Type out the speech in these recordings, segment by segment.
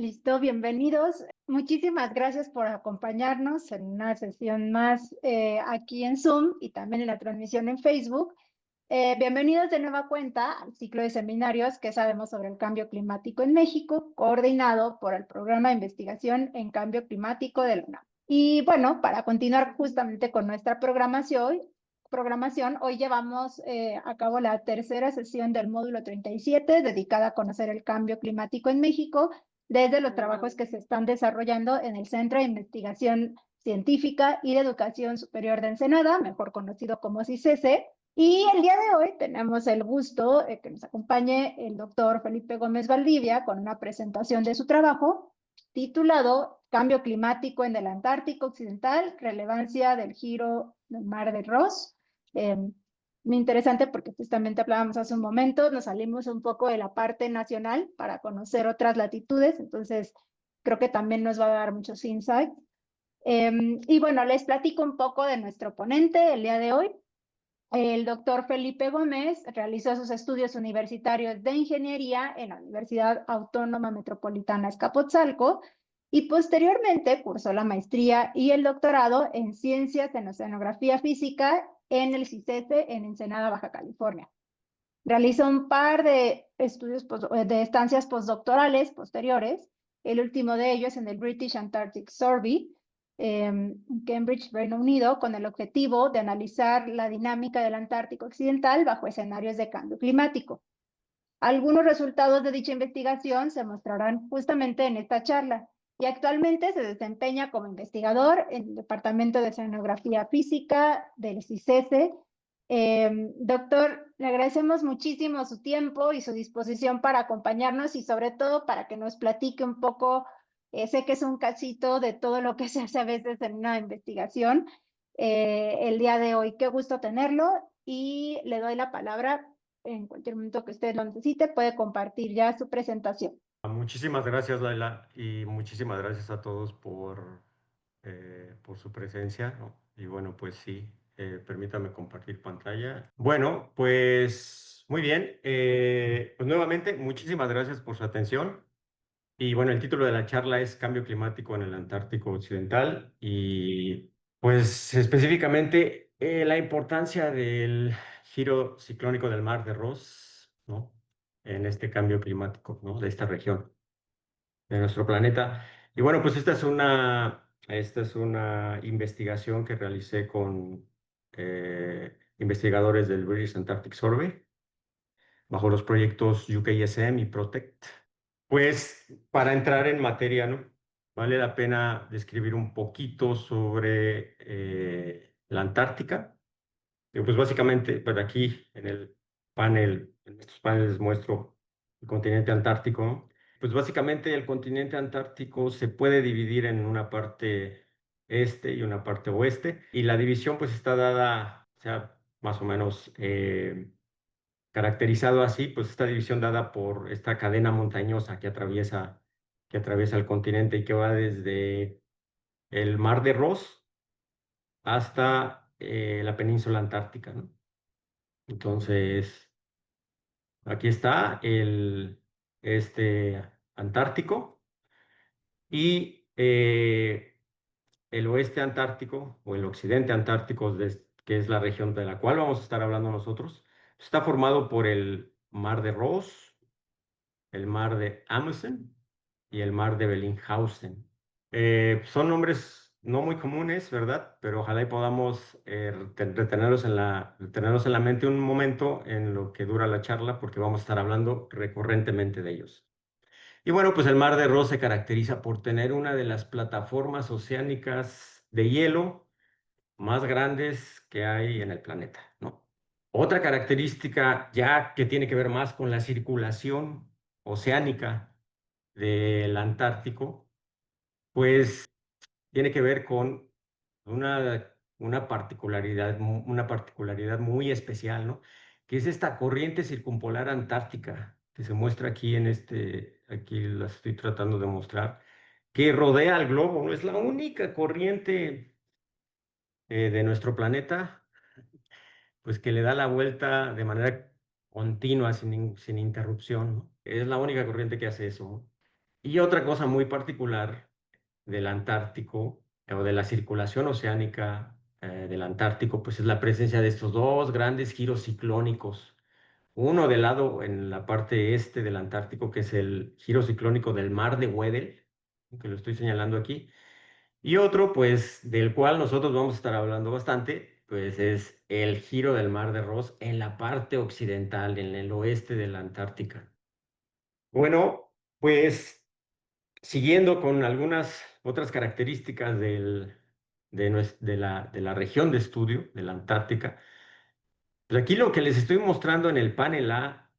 Listo, bienvenidos. Muchísimas gracias por acompañarnos en una sesión más aquí en Zoom y también en la transmisión en Facebook. Bienvenidos de nueva cuenta al ciclo de seminarios que sabemos sobre el cambio climático en México, coordinado por el Programa de Investigación en Cambio Climático de la UNAM. Y bueno, para continuar justamente con nuestra programación, hoy llevamos a cabo la tercera sesión del módulo 37 dedicada a conocer el cambio climático en México desde los trabajos que se están desarrollando en el Centro de Investigación Científica y de Educación Superior de Ensenada, mejor conocido como CICESE. Y el día de hoy tenemos el gusto que nos acompañe el doctor Felipe Gómez Valdivia con una presentación de su trabajo titulado Cambio climático en el Antártico Occidental, relevancia del giro del mar de Ross. Muy interesante porque justamente hablábamos hace un momento, nos salimos un poco de la parte nacional para conocer otras latitudes, entonces creo que también nos va a dar muchos insights. Y bueno, les platico un poco de nuestro ponente el día de hoy. El doctor Felipe Gómez realizó sus estudios universitarios de ingeniería en la Universidad Autónoma Metropolitana Azcapotzalco y posteriormente cursó la maestría y el doctorado en ciencias en oceanografía física en el CICESE en Ensenada, Baja California. Realizó un par de estudios de estancias postdoctorales posteriores, el último de ellos en el British Antarctic Survey, en Cambridge, Reino Unido, con el objetivo de analizar la dinámica del Antártico Occidental bajo escenarios de cambio climático. Algunos resultados de dicha investigación se mostrarán justamente en esta charla y actualmente se desempeña como investigador en el Departamento de Oceanografía Física del CICESE. Doctor, le agradecemos muchísimo su tiempo y su disposición para acompañarnos y sobre todo para que nos platique un poco, sé que es un cachito de todo lo que se hace a veces en una investigación. El día de hoy, qué gusto tenerlo y le doy la palabra en cualquier momento que usted lo necesite, puede compartir ya su presentación. Muchísimas gracias, Laila, y muchísimas gracias a todos por su presencia, ¿no? Y bueno, pues sí, permítame compartir pantalla. Bueno, pues muy bien. Pues nuevamente, muchísimas gracias por su atención. Y bueno, el título de la charla es Cambio climático en el Antártico Occidental y pues específicamente la importancia del giro ciclónico del mar de Ross, ¿no? En este cambio climático, ¿no? De esta región de nuestro planeta. Y bueno, pues esta es una investigación que realicé con investigadores del British Antarctic Survey bajo los proyectos UKSM y Protect. Pues para entrar en materia, ¿no? Vale la pena describir un poquito sobre la Antártica. Pues básicamente, pues aquí en estos paneles muestro el continente antártico, ¿no? Pues básicamente el continente antártico se puede dividir en una parte este y una parte oeste, y la división pues está dada, o sea, más o menos caracterizado así, pues esta división dada por esta cadena montañosa que atraviesa el continente y que va desde el mar de Ross hasta la península antártica, ¿no? Entonces, aquí está este Antártico y el oeste antártico o el occidente antártico, que es la región de la cual vamos a estar hablando nosotros, está formado por el mar de Ross, el mar de Amundsen y el mar de Bellingshausen. Son nombres no muy comunes, ¿verdad? Pero ojalá y podamos retenerlos en la mente un momento en lo que dura la charla, porque vamos a estar hablando recurrentemente de ellos. Y bueno, pues el mar de Ross se caracteriza por tener una de las plataformas oceánicas de hielo más grandes que hay en el planeta, ¿no? Otra característica ya que tiene que ver más con la circulación oceánica del Antártico, pues tiene que ver con una particularidad muy especial, ¿no? Que es esta corriente circumpolar antártica que se muestra aquí la estoy tratando de mostrar, que rodea al globo, ¿no? Es la única corriente de nuestro planeta, pues que le da la vuelta de manera continua, sin interrupción, ¿no? Es la única corriente que hace eso, ¿no? Y otra cosa muy particular del Antártico o de la circulación oceánica del Antártico, pues es la presencia de estos dos grandes giros ciclónicos. Uno del lado en la parte este del Antártico, que es el giro ciclónico del mar de Weddell, que lo estoy señalando aquí, y otro, pues, del cual nosotros vamos a estar hablando bastante, pues es el giro del mar de Ross en la parte occidental, en el oeste de la Antártica. Bueno, pues siguiendo con algunas otras características de la región de estudio, de la Antártica, pues aquí lo que les estoy mostrando en el panel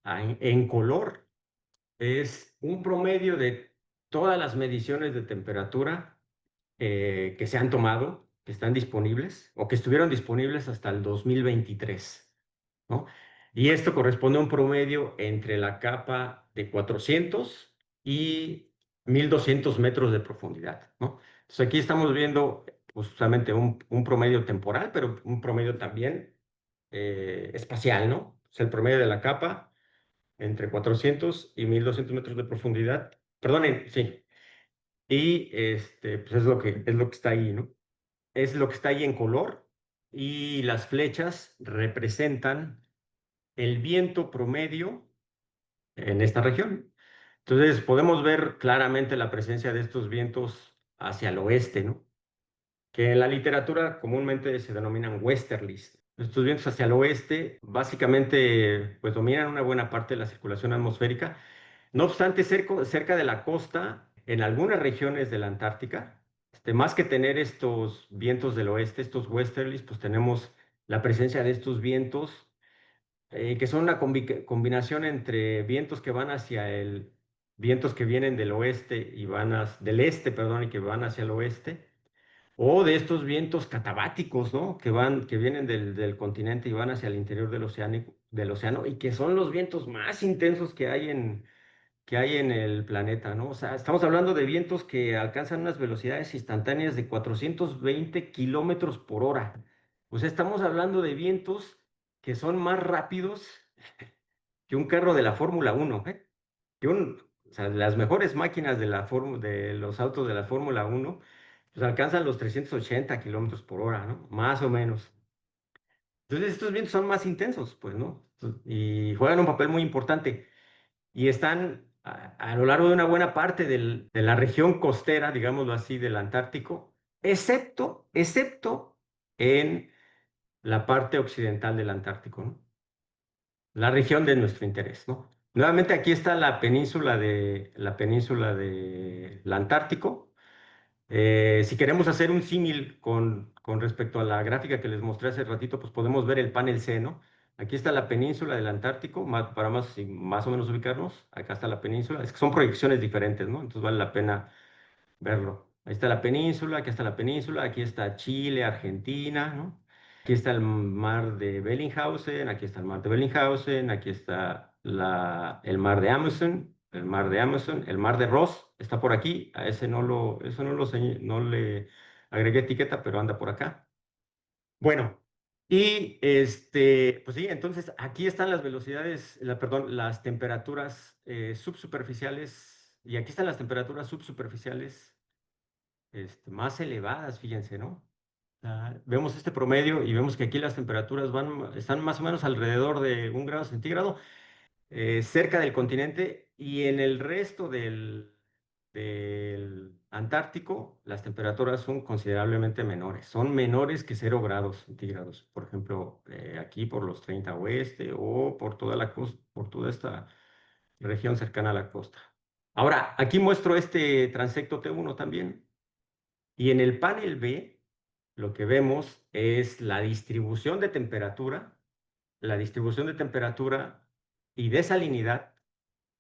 en color es un promedio de todas las mediciones de temperatura que se han tomado, que están disponibles o que estuvieron disponibles hasta el 2023, ¿no? Y esto corresponde a un promedio entre la capa de 400 y 1200 metros de profundidad, ¿no? Entonces aquí estamos viendo pues, justamente un promedio temporal, pero un promedio también espacial, ¿no? Es el promedio de la capa entre 400 y 1200 metros de profundidad. Perdonen, sí. Y pues es lo que está ahí, ¿no? Es lo que está ahí en color y las flechas representan el viento promedio en esta región. Entonces podemos ver claramente la presencia de estos vientos hacia el oeste, ¿no? Que en la literatura comúnmente se denominan westerlies. Estos vientos hacia el oeste básicamente pues dominan una buena parte de la circulación atmosférica. No obstante, cerca de la costa, en algunas regiones de la Antártica, más que tener estos vientos del oeste, estos westerlies, pues tenemos la presencia de estos vientos que son una combinación entre vientos que van hacia vientos que vienen del oeste y del este, perdón, y que van hacia el oeste, o de estos vientos catabáticos, ¿no? Que vienen del continente y van hacia el interior del océano, y que son los vientos más intensos que hay en el planeta, ¿no? O sea, estamos hablando de vientos que alcanzan unas velocidades instantáneas de 420 kilómetros por hora. O sea, estamos hablando de vientos que son más rápidos que un carro de la Fórmula 1, ¿eh? O sea, las mejores máquinas de los autos de la Fórmula 1 pues alcanzan los 380 kilómetros por hora, ¿no? Más o menos. Entonces, estos vientos son más intensos, pues, ¿no? Y juegan un papel muy importante y están a lo largo de una buena parte de la región costera, digámoslo así, del Antártico, excepto en la parte occidental del Antártico, ¿no? La región de nuestro interés, ¿no? Nuevamente aquí está la península del Antártico. Si queremos hacer un símil con respecto a la gráfica que les mostré hace ratito, pues podemos ver el panel C, ¿no? Aquí está la península del Antártico, para más o menos ubicarnos. Acá está la península. Es que son proyecciones diferentes, ¿no? Entonces vale la pena verlo. Ahí está la península, aquí está la península, aquí está Chile, Argentina, ¿no? Aquí está el mar de Bellinghausen, aquí está el mar de Bellinghausen, aquí está el mar de Amazon, el mar de Ross está por aquí, a ese no le agregué etiqueta, pero anda por acá. Bueno, y pues sí, entonces aquí están las velocidades, perdón, las temperaturas subsuperficiales, y aquí están las temperaturas subsuperficiales más elevadas, fíjense, ¿no? Vemos este promedio y vemos que aquí las temperaturas están más o menos alrededor de 1 grado centígrado cerca del continente, y en el resto del Antártico las temperaturas son considerablemente menores, son menores que 0 grados centígrados, por ejemplo, aquí por los 30 oeste o por toda la costa, por toda esta región cercana a la costa. Ahora, aquí muestro este transecto T1 también, y en el panel B lo que vemos es la distribución de temperatura y de salinidad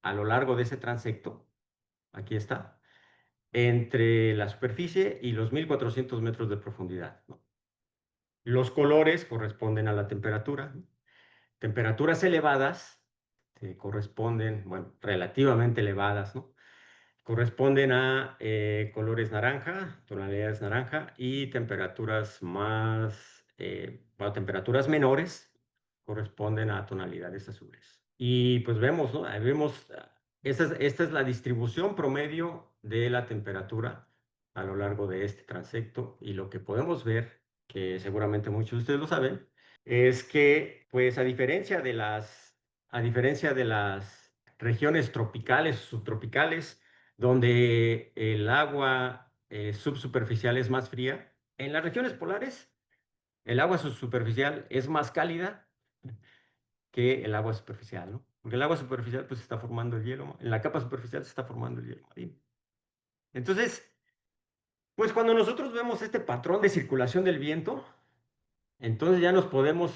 a lo largo de ese transecto, aquí está, entre la superficie y los 1400 metros de profundidad, ¿no? Los colores corresponden a la temperatura, ¿no? Temperaturas elevadas corresponden, bueno, relativamente elevadas, ¿no? Corresponden a colores naranja, tonalidades naranja, y temperaturas menores corresponden a tonalidades azules. Y pues vemos, ¿no? Ahí vemos Esta es la distribución promedio de la temperatura a lo largo de este transecto, y lo que podemos ver, que seguramente muchos de ustedes lo saben, es que, pues a diferencia de las regiones tropicales, subtropicales, donde el agua subsuperficial es más fría, en las regiones polares el agua subsuperficial es más cálida que el agua superficial, ¿no? Porque el agua superficial pues se está formando el hielo, en la capa superficial se está formando el hielo marino. Entonces, pues cuando nosotros vemos este patrón de circulación del viento, entonces ya podemos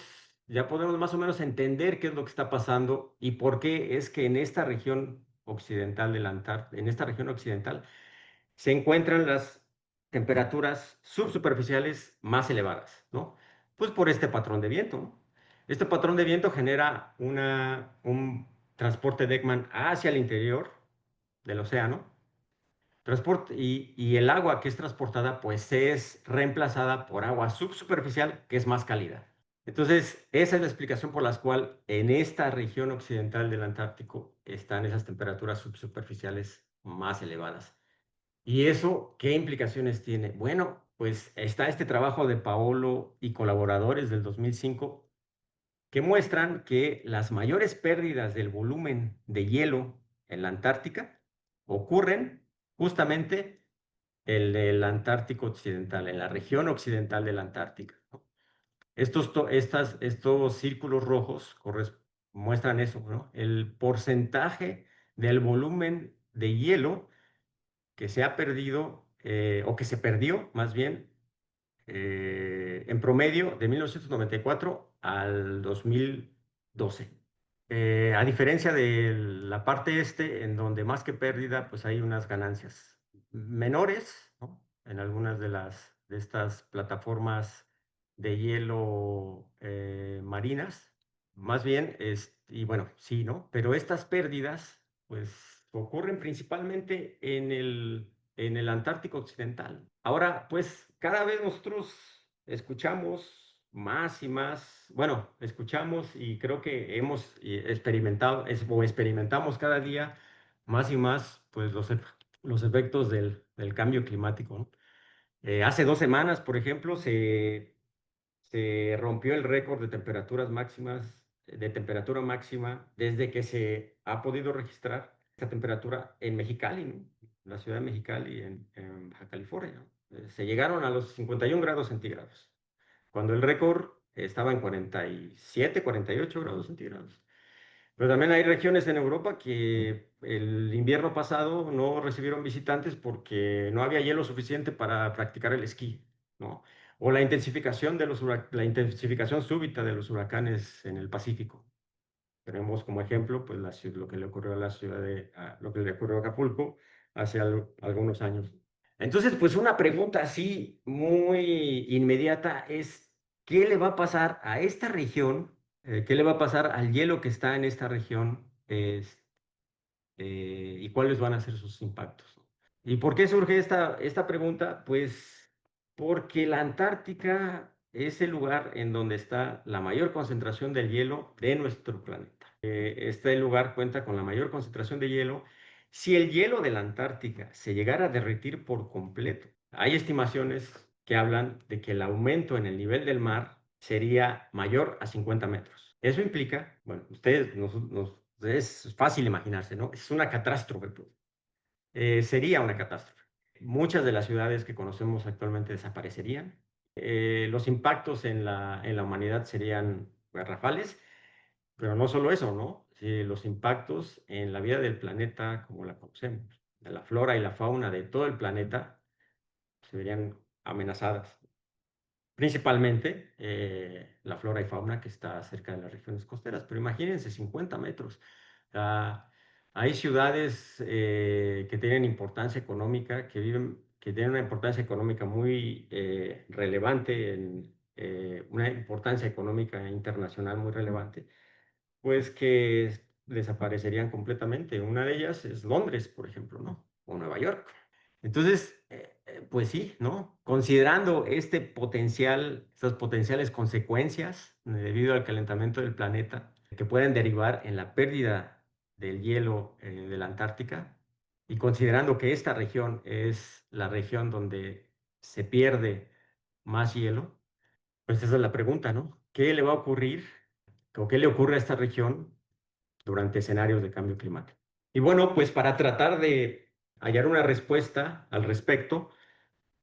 más o menos entender qué es lo que está pasando y por qué es que en esta región occidental del Antártida, en esta región occidental, se encuentran las temperaturas subsuperficiales más elevadas, ¿no? Pues por este patrón de viento, ¿no? Este patrón de viento genera un transporte de Ekman hacia el interior del océano. Y el agua que es transportada, pues es reemplazada por agua subsuperficial, que es más cálida. Entonces, esa es la explicación por la cual en esta región occidental del Antártico están esas temperaturas subsuperficiales más elevadas. ¿Y eso qué implicaciones tiene? Bueno, pues está este trabajo de Paolo y colaboradores del 2005 que muestran que las mayores pérdidas del volumen de hielo en la Antártica ocurren justamente en el Antártico Occidental, en la región occidental de la Antártica, ¿no? Estos círculos rojos muestran eso, ¿no? El porcentaje del volumen de hielo que se ha perdido, o que se perdió más bien, en promedio de 1994 al 2012. A diferencia de la parte este, en donde más que pérdida, pues hay unas ganancias menores, ¿no? En algunas de estas plataformas de hielo marinas, más bien, y bueno, sí, ¿no? Pero estas pérdidas, pues, ocurren principalmente en el Antártico Occidental. Ahora, pues, cada vez nosotros escuchamos más y más, bueno, escuchamos y creo que hemos experimentado, o experimentamos cada día más y más, pues, los efectos del cambio climático, ¿no? Hace 2 semanas, por ejemplo, se rompió el récord de temperatura máxima desde que se ha podido registrar esta temperatura en Mexicali, ¿no? En la ciudad de Mexicali, en Baja California, ¿no? Se llegaron a los 51 grados centígrados, cuando el récord estaba en 47, 48 grados centígrados. Pero también hay regiones en Europa que el invierno pasado no recibieron visitantes porque no había hielo suficiente para practicar el esquí, ¿no? O la intensificación súbita de los huracanes en el Pacífico. Tenemos como ejemplo, pues, lo que le ocurrió lo que le ocurrió a Acapulco hace algunos años. Entonces, pues una pregunta así muy inmediata es, ¿qué le va a pasar a esta región? ¿Qué le va a pasar al hielo que está en esta región? ¿Y cuáles van a ser sus impactos? ¿Y por qué surge esta pregunta? Pues porque la Antártica es el lugar en donde está la mayor concentración del hielo de nuestro planeta. Este lugar cuenta con la mayor concentración de hielo. Si el hielo de la Antártica se llegara a derretir por completo, hay estimaciones que hablan de que el aumento en el nivel del mar sería mayor a 50 metros. Eso implica, bueno, es fácil imaginarse, ¿no? Es una catástrofe, pues. Sería una catástrofe. Muchas de las ciudades que conocemos actualmente desaparecerían. Los impactos en la humanidad serían garrafales, pero no solo eso, ¿no? Los impactos en la vida del planeta como la conocemos, de la flora y la fauna de todo el planeta, se verían amenazadas. Principalmente la flora y fauna que está cerca de las regiones costeras, pero imagínense 50 metros. Hay ciudades que tienen importancia económica, que tienen una importancia económica muy relevante, una importancia económica internacional muy relevante, pues que desaparecerían completamente. Una de ellas es Londres, por ejemplo, ¿no? O Nueva York. Entonces, pues sí, ¿no? Considerando estas potenciales consecuencias debido al calentamiento del planeta que pueden derivar en la pérdida del hielo de la Antártica, y considerando que esta región es la región donde se pierde más hielo, pues esa es la pregunta, ¿no? ¿Qué le va a ocurrir o qué le ocurre a esta región durante escenarios de cambio climático? Y bueno, pues para tratar de hallar una respuesta al respecto,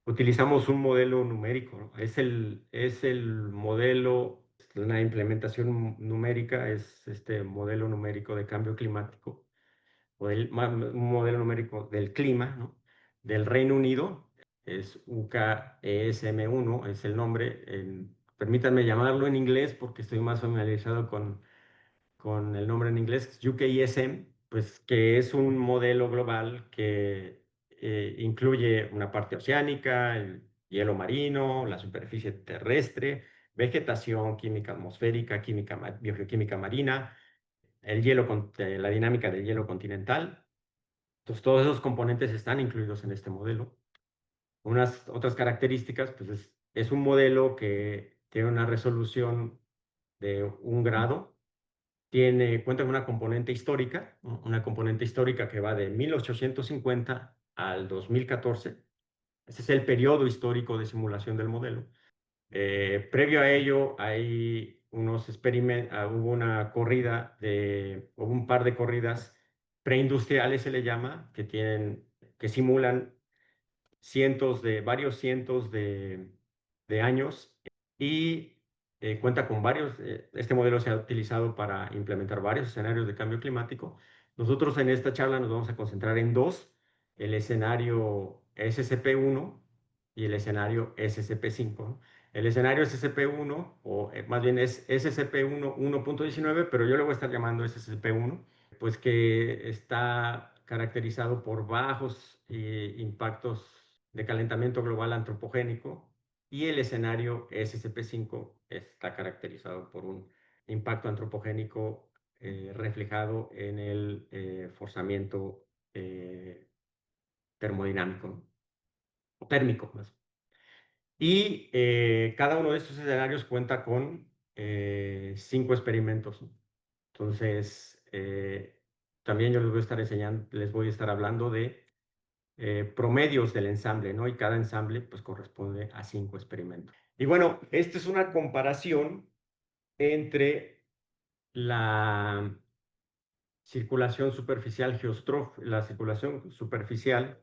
utilizamos un modelo numérico, ¿no? Es el modelo, una implementación numérica, es este modelo numérico de cambio climático, un modelo numérico del clima, ¿no? Del Reino Unido, es UKESM1, es el nombre. Permítanme llamarlo en inglés porque estoy más familiarizado con el nombre en inglés, UKESM, pues que es un modelo global que incluye una parte oceánica, el hielo marino, la superficie terrestre, vegetación, química atmosférica, biogeoquímica marina, la dinámica del hielo continental. Entonces, todos esos componentes están incluidos en este modelo. Unas otras características, pues es un modelo que tiene una resolución de 1 grado, cuenta con una componente histórica, ¿no? Una componente histórica que va de 1850 al 2014. Ese es el periodo histórico de simulación del modelo. Previo a ello, hubo una corrida hubo un par de corridas preindustriales, se le llama, que simulan varios cientos de años, y cuenta con este modelo se ha utilizado para implementar varios escenarios de cambio climático. Nosotros en esta charla nos vamos a concentrar en dos: el escenario SCP-1 y el escenario SCP-5, ¿no? El escenario SCP-1, o más bien es SCP-1 1.19, pero yo le voy a estar llamando SCP-1, pues que está caracterizado por bajos impactos de calentamiento global antropogénico, y el escenario SCP-5 está caracterizado por un impacto antropogénico reflejado en el forzamiento termodinámico, ¿no? O térmico más. Y cada uno de estos escenarios cuenta con 5 experimentos, ¿no? Entonces, también yo les voy a estar enseñando, les voy a estar hablando de promedios del ensamble, ¿no? Y cada ensamble pues corresponde a 5 experimentos. Y bueno, esta es una comparación entre la circulación superficial la circulación superficial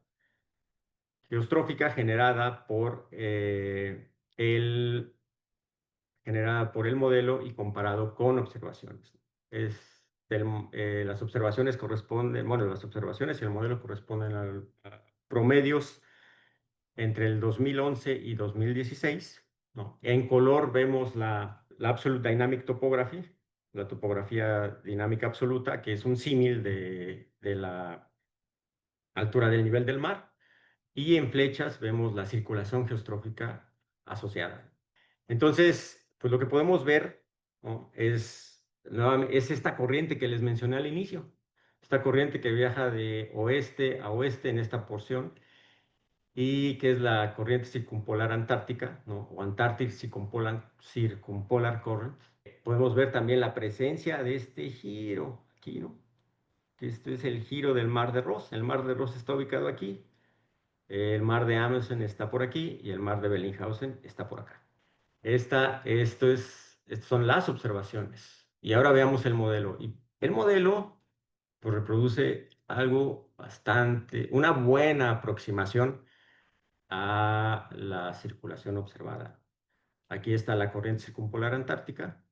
geostrófica generada por el modelo y comparado con observaciones. Las observaciones corresponden, bueno, las observaciones y el modelo corresponden a promedios entre el 2011 y 2016, ¿no? En color vemos la Absolute Dynamic Topography, la topografía dinámica absoluta, que es un símil de la altura del nivel del mar, y en flechas vemos la circulación geostrófica asociada. Entonces, pues lo que podemos ver, ¿no? Es esta corriente que les mencioné al inicio, esta corriente que viaja de oeste a oeste en esta porción, y que es la corriente circumpolar antártica, ¿no? O Antarctic Circumpolar Current. Podemos ver también la presencia de este giro aquí, ¿no? Que este es el giro del Mar de Ross. El Mar de Ross está ubicado aquí, el Mar de Amundsen está por aquí y el Mar de Bellinghausen está por acá. Estas son las observaciones. Y ahora veamos el modelo. Y el modelo pues reproduce una buena aproximación a la circulación observada. Aquí está la corriente circumpolar antártica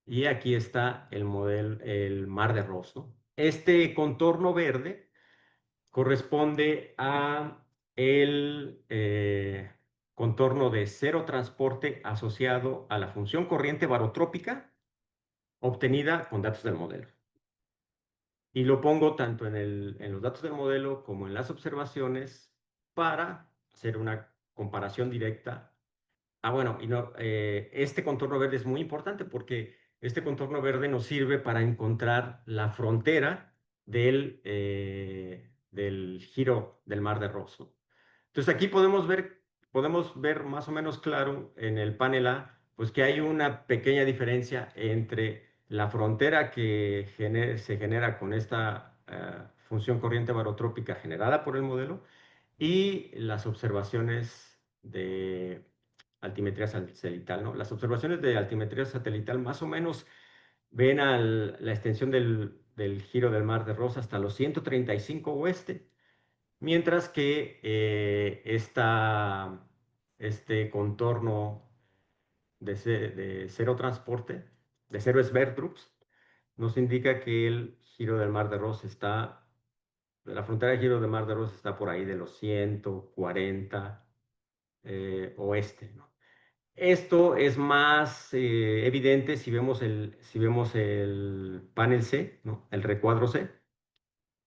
y aquí está el Mar de Ross, ¿no? Este contorno verde corresponde a el contorno de cero transporte asociado a la función corriente barotrópica obtenida con datos del modelo. Y lo pongo tanto en los datos del modelo como en las observaciones para hacer una comparación directa. Bueno, y no, este contorno verde es muy importante porque este contorno verde nos sirve para encontrar la frontera del giro del Mar de Ross, ¿no? Entonces aquí podemos ver más o menos claro en el panel A, pues que hay una pequeña diferencia entre la frontera que se genera con esta función corriente barotrópica generada por el modelo y las observaciones de altimetría satelital, ¿no? Las observaciones de altimetría satelital más o menos ven la extensión del giro del Mar de Ross hasta los 135 oeste, mientras que este contorno de cero transporte, de cero Sverdrups, nos indica que el giro del Mar de Ross está, la frontera de giro del Mar de Ross está por ahí de los 140 oeste, ¿no? Esto es más evidente si vemos el panel C, ¿no? El recuadro C.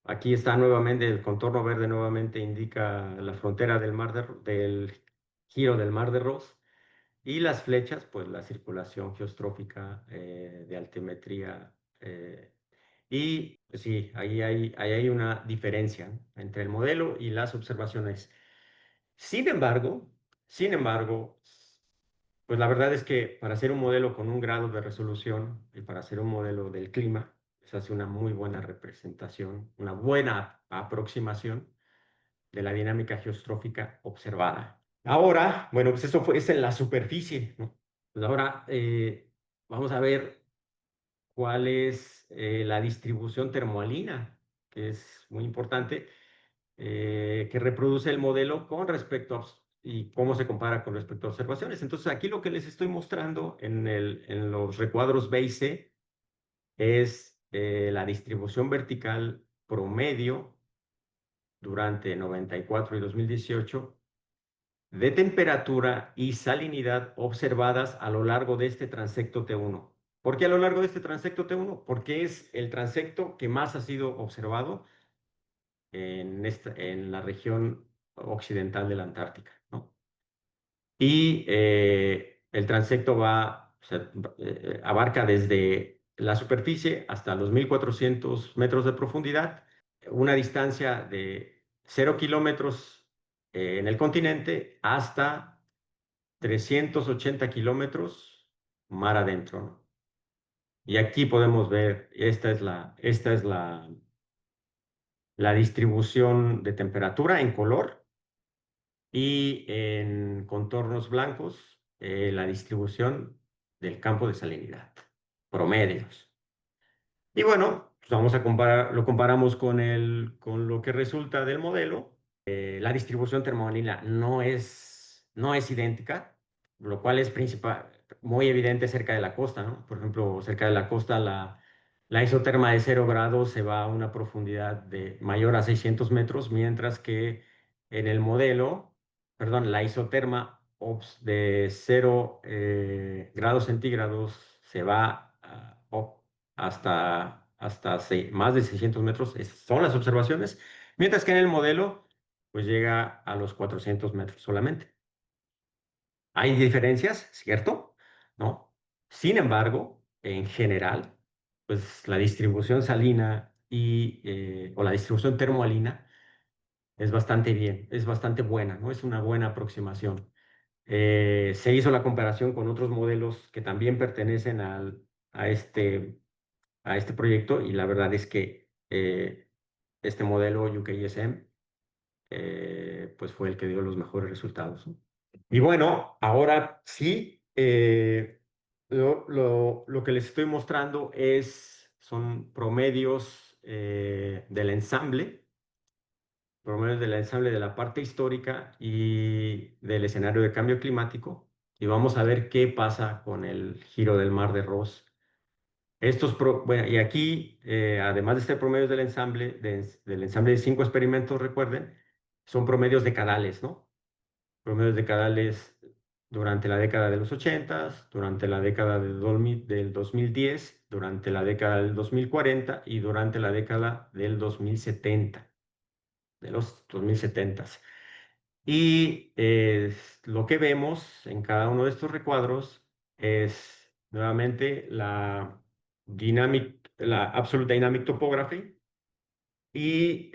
Aquí está nuevamente, el contorno verde nuevamente indica la frontera del giro del Mar de Ross. Y las flechas, pues la circulación geostrófica de altimetría. Y pues, sí, ahí hay una diferencia, ¿no?, entre el modelo y las observaciones. Sin embargo, sin embargo, pues la verdad es que para hacer un modelo con un grado de resolución y para hacer un modelo del clima, se hace una muy buena representación, una buena aproximación de la dinámica geostrófica observada. Ahora, bueno, pues eso es en la superficie, ¿no? Pues ahora vamos a ver cuál es la distribución termohalina, que es muy importante, que reproduce el modelo con respecto a y cómo se compara con respecto a observaciones. Entonces, aquí lo que les estoy mostrando en los recuadros B y C es la distribución vertical promedio durante 94 y 2018 de temperatura y salinidad observadas a lo largo de este transecto T1. ¿Por qué a lo largo de este transecto T1? Porque es el transecto que más ha sido observado en la región occidental de la Antártica, ¿no? Y el transecto o sea, abarca desde la superficie hasta los 1400 metros de profundidad, una distancia de 0 kilómetros en el continente hasta 380 kilómetros mar adentro, ¿no? Y aquí podemos ver, la distribución de temperatura en color y en contornos blancos, la distribución del campo de salinidad, promedios. Y bueno, pues vamos a comparar, lo comparamos con lo que resulta del modelo. La distribución termohalina no es idéntica, lo cual es muy evidente cerca de la costa, ¿no? Por ejemplo, cerca de la costa la isoterma de 0 grados se va a una profundidad de mayor a 600 metros, mientras que en el modelo, perdón, la isoterma de 0 grados centígrados se va hasta más de 600 metros, son las observaciones, mientras que en el modelo pues llega a los 400 metros solamente. Hay diferencias, ¿cierto? ¿No? Sin embargo, en general, pues la distribución salina o la distribución termohalina es bastante bien, es bastante buena, ¿no? Es una buena aproximación. Se hizo la comparación con otros modelos que también pertenecen a este proyecto y la verdad es que este modelo UKSM pues fue el que dio los mejores resultados, ¿no? Y bueno, ahora sí, lo que les estoy mostrando son promedios del ensamble de la parte histórica y del escenario de cambio climático, y vamos a ver qué pasa con el giro del Mar de Ross. Bueno, y aquí, además de ser promedios del ensamble de 5 experimentos, recuerden, son promedios decadales, ¿no? Promedios decadales durante la década de los 80, durante la década del 2010, durante la década del 2040 y durante la década del 2070, de los 2070. Y lo que vemos en cada uno de estos recuadros es nuevamente la Absolute Dynamic Topography y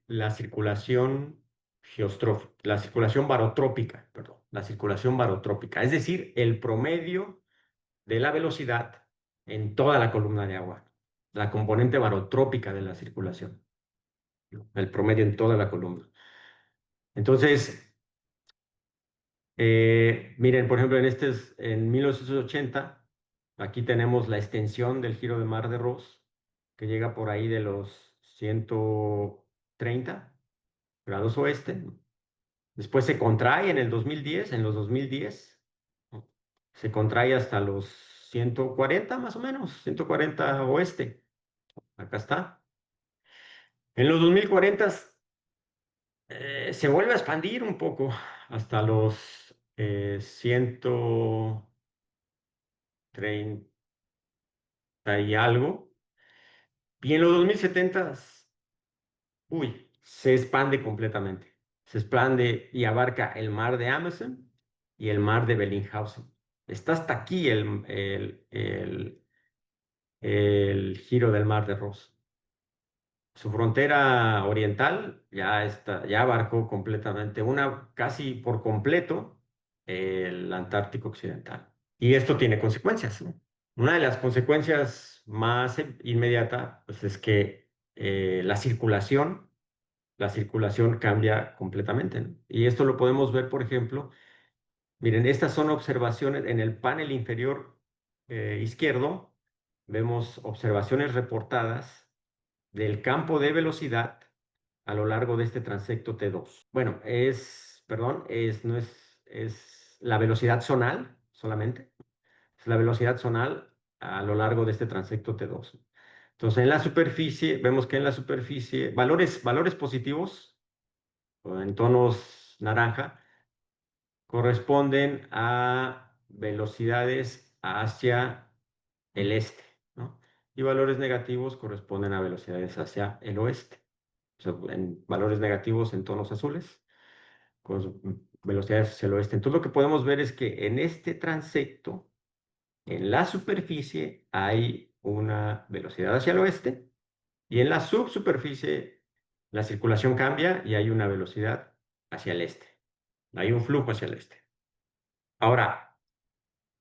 la circulación geostrófica, la circulación barotrópica, perdón, la circulación barotrópica, es decir, el promedio de la velocidad en toda la columna de agua, la componente barotrópica de la circulación, ¿no? El promedio en toda la columna. Entonces, miren, por ejemplo, en 1980, aquí tenemos la extensión del giro de Mar de Ross, que llega por ahí de los 130 grados oeste, ¿no? Después se contrae en el 2010, en los 2010, ¿no? Se contrae hasta los 140 más o menos, 140 oeste. Acá está. En los 2040 se vuelve a expandir un poco hasta los 130 y algo. Y en los 2070, uy, se expande completamente. Se expande y abarca el mar de Amazon y el mar de Bellingshausen. Está hasta aquí el giro del mar de Ross. Su frontera oriental ya abarcó completamente, casi por completo, el Antártico Occidental. Y esto tiene consecuencias, ¿no? Una de las consecuencias más inmediata, pues, es que la circulación cambia completamente, ¿no? Y esto lo podemos ver, por ejemplo, miren, estas son observaciones en el panel inferior izquierdo, vemos observaciones reportadas del campo de velocidad a lo largo de este transecto T2. Bueno, perdón, no es la velocidad zonal solamente, es la velocidad zonal a lo largo de este transecto T2. Entonces, en la superficie, vemos que en la superficie, valores positivos, o en tonos naranja, corresponden a velocidades hacia el este, ¿no? Y valores negativos corresponden a velocidades hacia el oeste. O sea, en valores negativos en tonos azules, con velocidades hacia el oeste. Entonces lo que podemos ver es que en este transecto, en la superficie, hay una velocidad hacia el oeste y en la subsuperficie la circulación cambia y hay una velocidad hacia el este. Hay un flujo hacia el este. Ahora,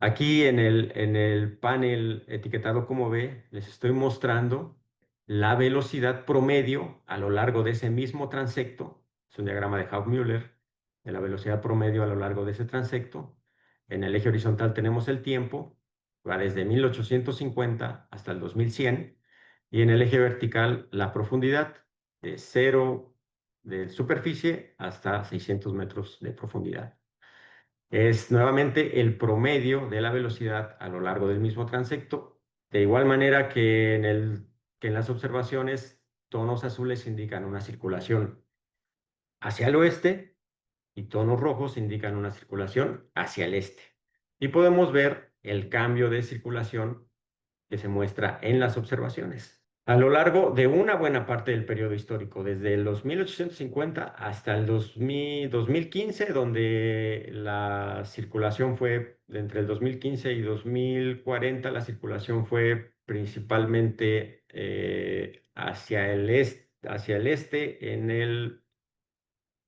aquí en el panel etiquetado como B, les estoy mostrando la velocidad promedio a lo largo de ese mismo transecto. Es un diagrama de Hauff-Müller de la velocidad promedio a lo largo de ese transecto. En el eje horizontal tenemos el tiempo, va desde 1850 hasta el 2100, y en el eje vertical la profundidad de cero de superficie hasta 600 metros de profundidad. Es nuevamente el promedio de la velocidad a lo largo del mismo transecto. De igual manera que en las observaciones, tonos azules indican una circulación hacia el oeste y tonos rojos indican una circulación hacia el este. Y podemos ver el cambio de circulación que se muestra en las observaciones. A lo largo de una buena parte del periodo histórico, desde los 1850 hasta el 2015, donde la circulación fue, entre el 2015 y 2040, la circulación fue principalmente hacia el este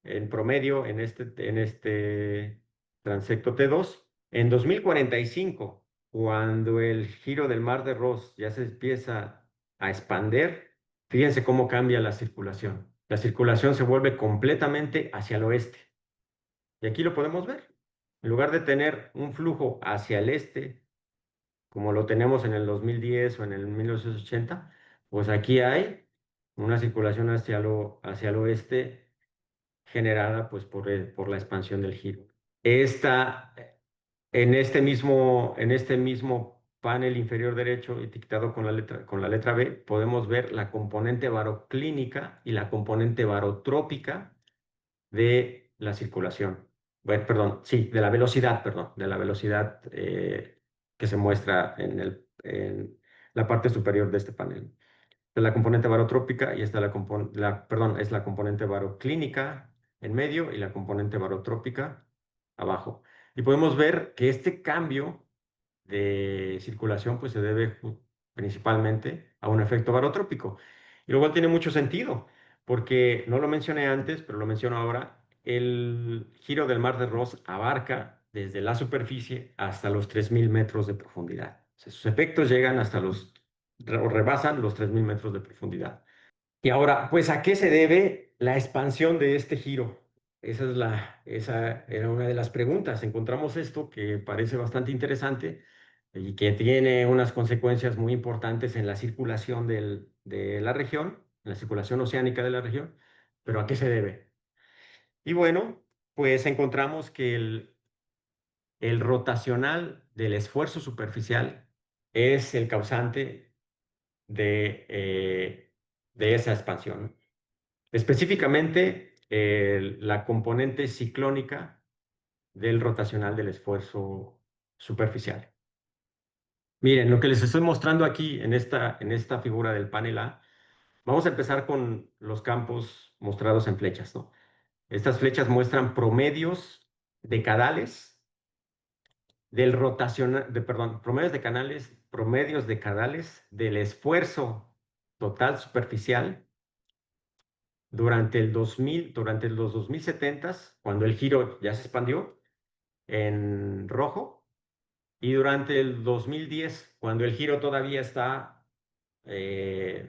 en promedio en este transecto T2. En 2045, cuando el giro del Mar de Ross ya se empieza a expander, fíjense cómo cambia la circulación. La circulación se vuelve completamente hacia el oeste. Y aquí lo podemos ver. En lugar de tener un flujo hacia el este, como lo tenemos en el 2010 o en el 1980, pues aquí hay una circulación hacia el oeste generada pues por la expansión del giro. Esta, en este mismo panel inferior derecho, etiquetado con la letra B, podemos ver la componente baroclínica y la componente barotrópica de la circulación. Bueno, perdón, sí, de la velocidad, perdón, de la velocidad que se muestra en la parte superior de este panel. Es la componente barotrópica y esta es la componente baroclínica en medio y la componente barotrópica abajo. Y podemos ver que este cambio de circulación pues se debe principalmente a un efecto barotrópico. Y lo cual tiene mucho sentido, porque no lo mencioné antes, pero lo menciono ahora, el giro del Mar de Ross abarca desde la superficie hasta los 3000 metros de profundidad. Sus efectos llegan hasta o rebasan los 3.000 metros de profundidad. Y ahora, pues, ¿a qué se debe la expansión de este giro? Esa era una de las preguntas. Encontramos esto que parece bastante interesante y que tiene unas consecuencias muy importantes en la circulación de la región, en la circulación oceánica de la región. Pero ¿a qué se debe? Y bueno, pues encontramos que el rotacional del esfuerzo superficial es el causante de esa expansión. Específicamente, la componente ciclónica del rotacional del esfuerzo superficial. Miren, lo que les estoy mostrando aquí en esta figura del panel A, vamos a empezar con los campos mostrados en flechas, ¿no? Estas flechas muestran promedios decadales del rotacional, perdón, promedios decadales del esfuerzo total superficial durante los 2070, cuando el giro ya se expandió en rojo, y durante el 2010, cuando el giro todavía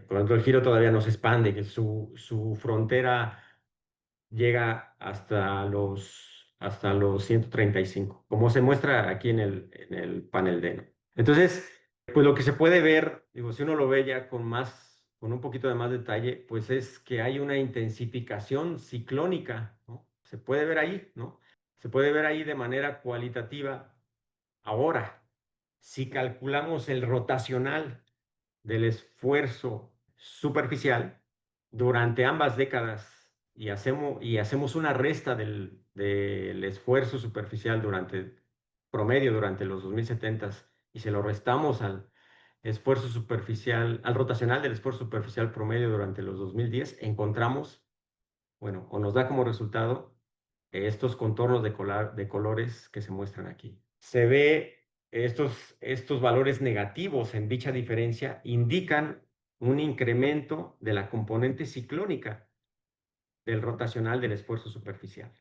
cuando el giro todavía no se expande, que su frontera llega hasta los 135, como se muestra aquí en el panel D, ¿no? Entonces, pues lo que se puede ver, digo, si uno lo ve ya con un poquito de más detalle, pues es que hay una intensificación ciclónica, ¿no? Se puede ver ahí, ¿no? Se puede ver ahí de manera cualitativa. Ahora, si calculamos el rotacional del esfuerzo superficial durante ambas décadas y hacemos una resta del esfuerzo superficial promedio durante los 2070 y se lo restamos al esfuerzo superficial, al rotacional del esfuerzo superficial promedio durante los 2010, encontramos, bueno, o nos da como resultado estos contornos de colores que se muestran aquí. Se ve estos valores negativos en dicha diferencia indican un incremento de la componente ciclónica del rotacional del esfuerzo superficial.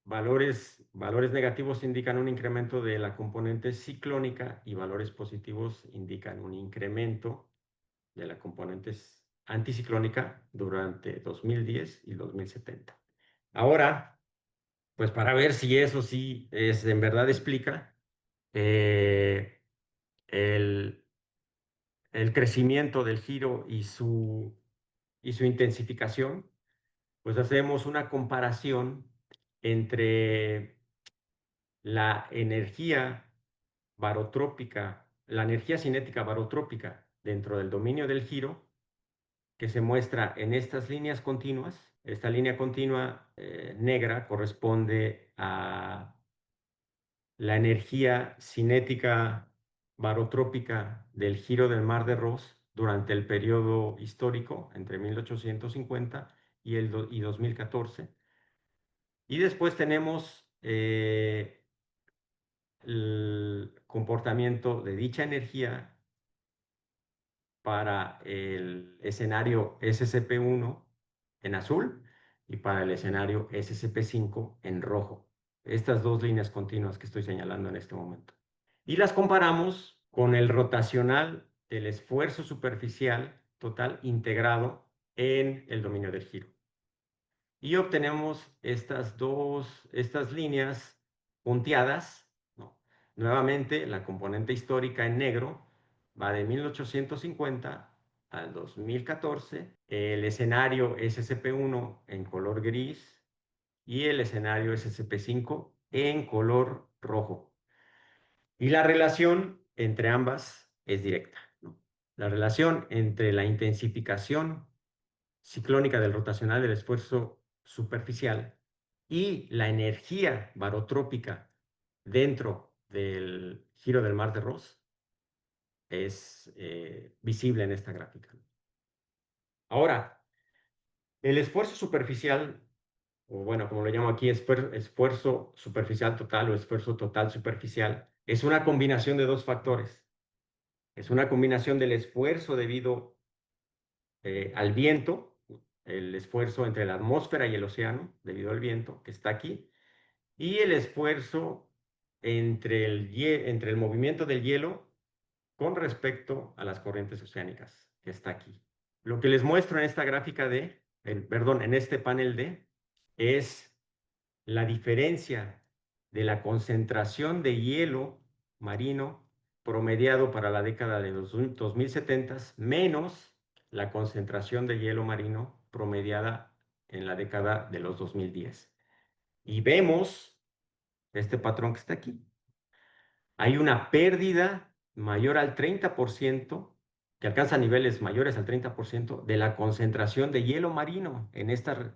Valores negativos indican un incremento de la componente ciclónica y valores positivos indican un incremento de la componente anticiclónica durante 2010 y 2070. Ahora, pues para ver si eso sí en verdad explica eh, el, el crecimiento del giro y su intensificación, pues hacemos una comparación entre la energía barotrópica, la energía cinética barotrópica dentro del dominio del giro, que se muestra en estas líneas continuas. Esta línea continua negra corresponde a la energía cinética barotrópica del giro del Mar de Ross durante el periodo histórico entre 1850 y 2014. Y después tenemos el comportamiento de dicha energía para el escenario SCP-1 en azul y para el escenario SCP-5 en rojo. Estas dos líneas continuas que estoy señalando en este momento. Y las comparamos con el rotacional del esfuerzo superficial total integrado en el dominio del giro. Y obtenemos estas líneas punteadas, ¿no? Nuevamente, la componente histórica en negro va de 1850 al 2014, el escenario SCP-1 en color gris y el escenario SCP-5 en color rojo. Y la relación entre ambas es directa, ¿no? La relación entre la intensificación ciclónica del rotacional del esfuerzo superficial y la energía barotrópica dentro del giro del Mar de Ross es visible en esta gráfica. Ahora, el esfuerzo superficial, o bueno, como lo llamo aquí, esfuerzo superficial total o esfuerzo total superficial, es una combinación de dos factores. Es una combinación del esfuerzo debido al viento, el esfuerzo entre la atmósfera y el océano, debido al viento que está aquí, y el esfuerzo entre el movimiento del hielo con respecto a las corrientes oceánicas, que está aquí. Lo que les muestro en esta gráfica en este panel D, es la diferencia de la concentración de hielo marino promediado para la década de los 2070 menos la concentración de hielo marino promediada en la década de los 2010. Y vemos este patrón que está aquí. Hay una pérdida mayor al 30%, que alcanza niveles mayores al 30% de la concentración de hielo marino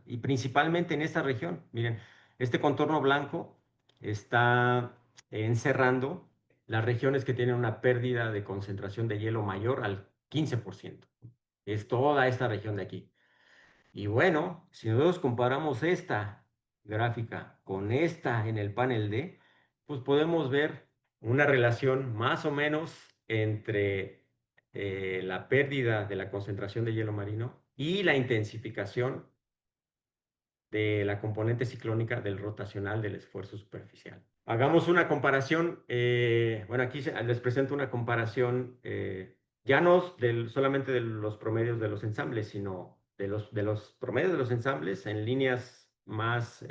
y principalmente en esta región. Miren, este contorno blanco está encerrando las regiones que tienen una pérdida de concentración de hielo mayor al 15%. Es toda esta región de aquí. Y bueno, si nosotros comparamos esta gráfica con esta en el panel D, pues podemos ver una relación más o menos entre la pérdida de la concentración de hielo marino y la intensificación de la componente ciclónica del rotacional del esfuerzo superficial. Hagamos una comparación, bueno, aquí les presento una comparación ya no solamente de los promedios de los ensambles, sino de los promedios de los ensambles en líneas más,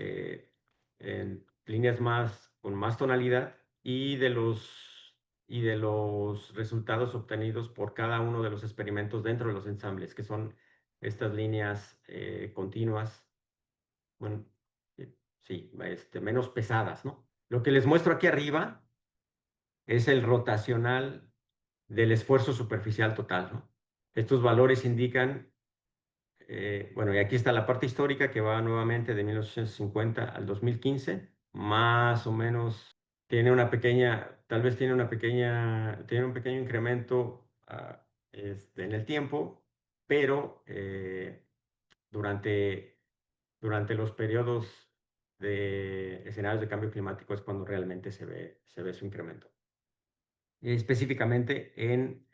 con más tonalidad y de los resultados obtenidos por cada uno de los experimentos dentro de los ensambles, que son estas líneas continuas, bueno, sí, menos pesadas, ¿no? Lo que les muestro aquí arriba es el rotacional del esfuerzo superficial total, ¿no? Estos valores indican, bueno, y aquí está la parte histórica que va nuevamente de 1950 al 2015, más o menos tiene una pequeña, tal vez tiene un pequeño incremento en el tiempo, pero durante durante los periodos de escenarios de cambio climático es cuando realmente se ve su incremento. Específicamente en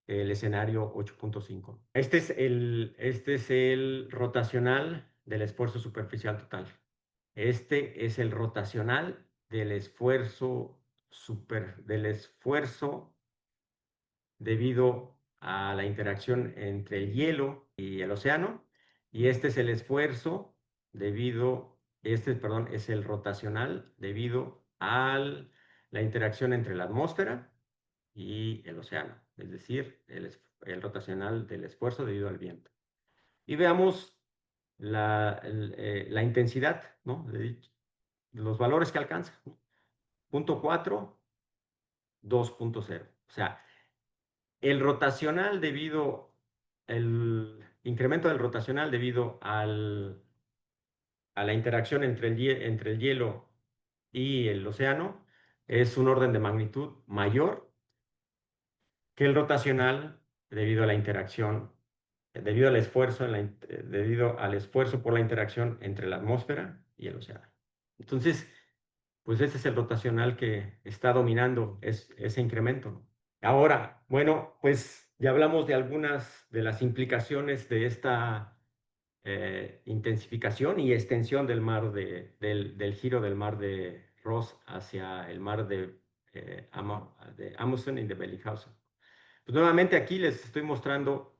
el escenario 8.5. Este es el rotacional del esfuerzo superficial total. Este es el rotacional del esfuerzo debido a la interacción entre el hielo y el océano. Y este es el esfuerzo perdón, es el rotacional debido a la interacción entre la atmósfera y el océano, es decir, el rotacional del esfuerzo debido al viento. Y veamos la intensidad, ¿no? Los valores que alcanza, ¿no? 0.4, 2.0. O sea, el incremento del rotacional debido a la interacción entre el hielo y el océano es un orden de magnitud mayor que el rotacional debido a la interacción, debido al esfuerzo por la interacción entre la atmósfera y el océano. Entonces, pues ese es el rotacional que está dominando ese incremento, ¿no? Ahora, bueno, pues ya hablamos de algunas de las implicaciones de esta intensificación y extensión del giro del mar de Ross hacia el mar de Amundsen y de Bellingshausen. Pues nuevamente aquí les estoy mostrando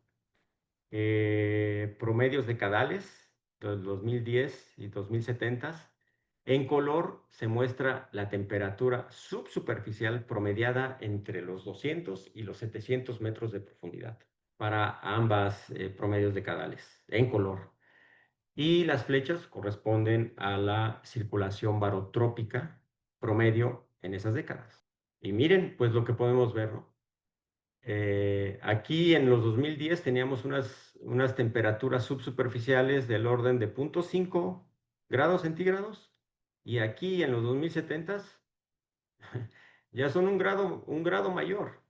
promedios decadales del 2010 y 2070. En color se muestra la temperatura subsuperficial promediada entre los 200 y los 700 metros de profundidad para ambas promedios decadales, en color. Y las flechas corresponden a la circulación barotrópica promedio en esas décadas. Y miren, pues lo que podemos ver, ¿no? Aquí en los 2010 teníamos unas temperaturas subsuperficiales del orden de 0.5 grados centígrados y aquí en los 2070 ya son un grado mayor,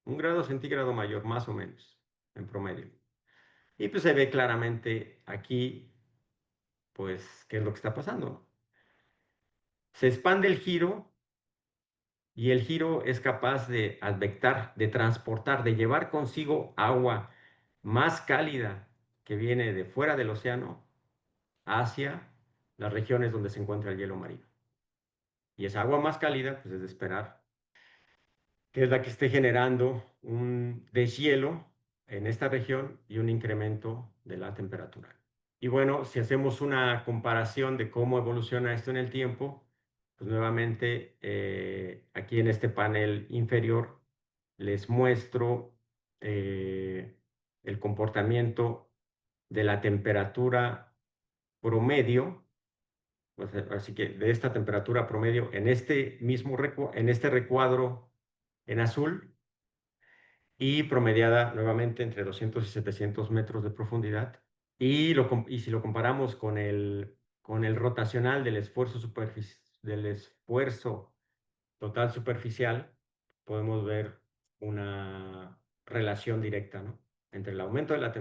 un grado centígrado mayor, más o menos, en promedio. Y pues se ve claramente aquí, pues, qué es lo que está pasando. Se expande el giro y el giro es capaz de advectar, de transportar, de llevar consigo agua más cálida que viene de fuera del océano hacia las regiones donde se encuentra el hielo marino. Y esa agua más cálida, pues es de esperar que es la que esté generando un deshielo en esta región y un incremento de la temperatura. Y bueno, si hacemos una comparación de cómo evoluciona esto en el tiempo, pues nuevamente aquí en este panel inferior les muestro el comportamiento de la temperatura promedio, pues, así que de esta temperatura promedio en este mismo en este recuadro en azul y promediada nuevamente entre 200 y 700 metros de profundidad. Y si lo comparamos con el rotacional del esfuerzo total superficial, podemos ver una relación directa, ¿no? Entre el aumento de la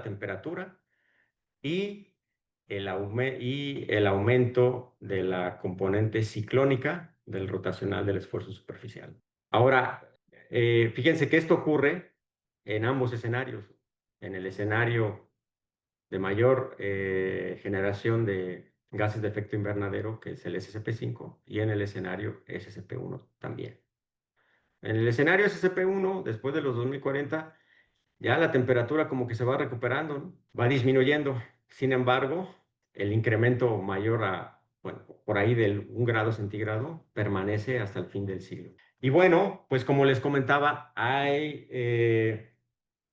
temperatura y y el aumento de la componente ciclónica del rotacional del esfuerzo superficial. Ahora, fíjense que esto ocurre en ambos escenarios. En el escenario de mayor generación de gases de efecto invernadero, que es el SSP5, y en el escenario SSP1 también. En el escenario SSP1, después de los 2040, ya la temperatura como que se va recuperando, ¿no? Va disminuyendo. Sin embargo, el incremento mayor a, bueno, por ahí del 1 grado centígrado permanece hasta el fin del siglo. Y bueno, pues como les comentaba, hay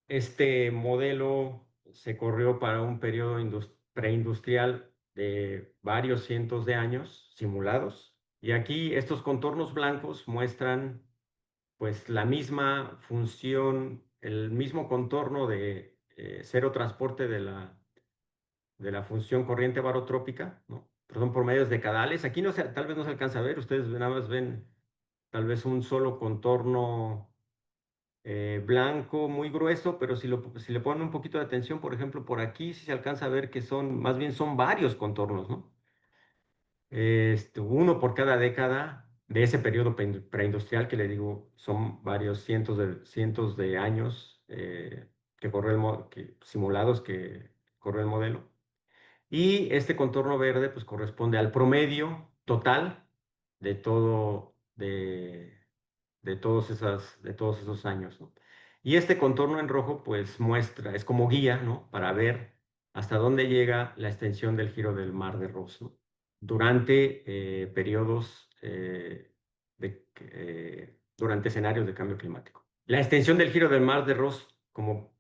este modelo se corrió para un periodo preindustrial de varios cientos de años simulados. Y aquí estos contornos blancos muestran pues la misma función, el mismo contorno de cero transporte de la función corriente barotrópica, ¿no? Perdón, por medios decadales. Aquí tal vez no se alcanza a ver, ustedes nada más ven tal vez un solo contorno blanco muy grueso, pero si le ponen un poquito de atención, por ejemplo, por aquí sí se alcanza a ver que más bien son varios contornos, ¿no? Uno por cada década de ese periodo preindustrial que le digo, son varios cientos de años simulados que corrió el modelo. Y este contorno verde pues corresponde al promedio total de todo, de todos esos años, ¿no? Y este contorno en rojo pues es como guía, ¿no? Para ver hasta dónde llega la extensión del giro del Mar de Ross, ¿no? Durante periodos, durante escenarios de cambio climático. La extensión del giro del Mar de Ross, como